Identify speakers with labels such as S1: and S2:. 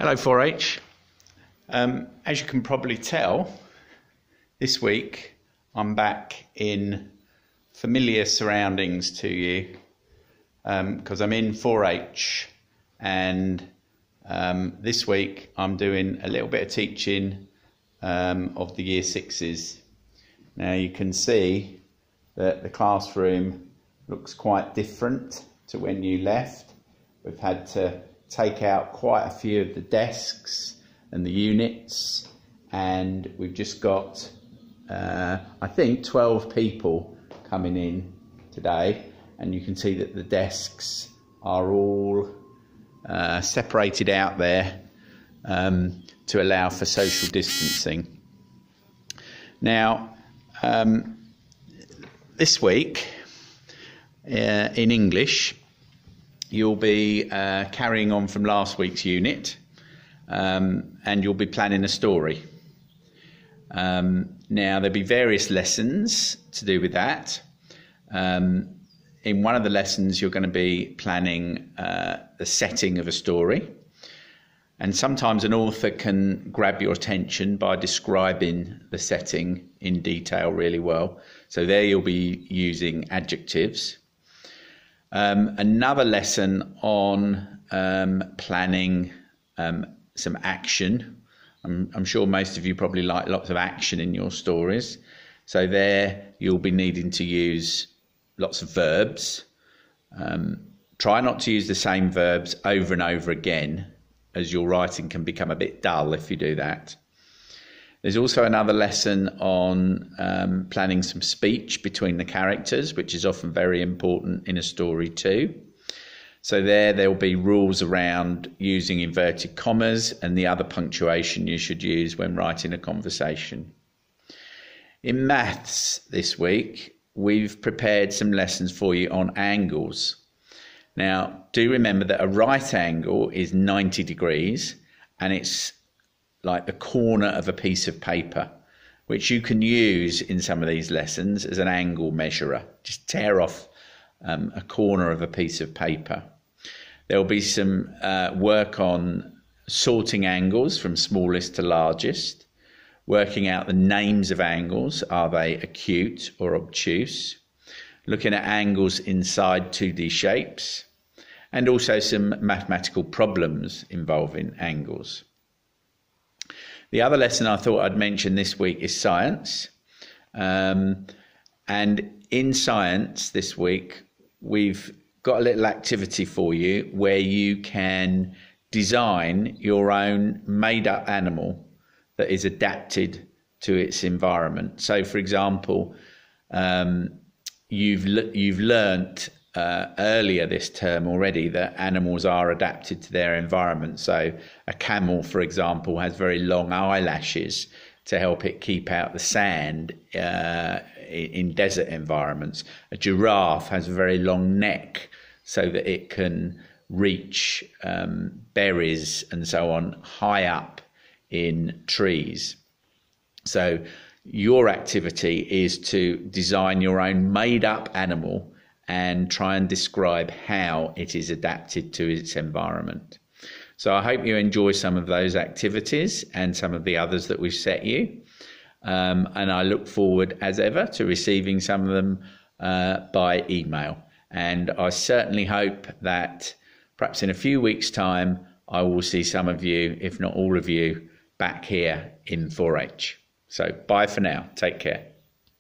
S1: Hello 4-H. As you can probably tell, this week I'm back in familiar surroundings to you because I'm in 4-H, and this week I'm doing a little bit of teaching of the Year 6s. Now you can see that the classroom looks quite different to when you left. We've had to take out quite a few of the desks and the units, and we've just got I think 12 people coming in today, and you can see that the desks are all separated out there to allow for social distancing. Now this week in English you'll be carrying on from last week's unit, and you'll be planning a story. Now there'll be various lessons to do with that. In one of the lessons you're going to be planning the setting of a story, and sometimes an author can grab your attention by describing the setting in detail really well. So there you'll be using adjectives. Another lesson on planning some action. I'm sure most of you probably like lots of action in your stories. So there you'll be needing to use lots of verbs. Try not to use the same verbs over and over again, as your writing can become a bit dull if you do that. There's also another lesson on planning some speech between the characters, which is often very important in a story too. So there'll be rules around using inverted commas and the other punctuation you should use when writing a conversation. In maths this week, we've prepared some lessons for you on angles. Now, do remember that a right angle is 90 degrees, and it's like the corner of a piece of paper, which you can use in some of these lessons as an angle measurer. Just tear off a corner of a piece of paper. There'll be some work on sorting angles from smallest to largest, working out the names of angles. Are they acute or obtuse? Looking at angles inside 2D shapes, and also some mathematical problems involving angles. The other lesson I thought I'd mention this week is science. And in science this week, we've got a little activity for you where you can design your own made-up animal that is adapted to its environment. So, for example, you've learnt earlier this term already that animals are adapted to their environment. So a camel, for example, has very long eyelashes to help it keep out the sand in desert environments. A giraffe has a very long neck so that it can reach berries and so on high up in trees. So your activity is to design your own made-up animal and try and describe how it is adapted to its environment. So I hope you enjoy some of those activities and some of the others that we've set you. And I look forward, as ever, to receiving some of them by email. And I certainly hope that perhaps in a few weeks' time, I will see some of you, if not all of you, back here in 4-H. So bye for now. Take care.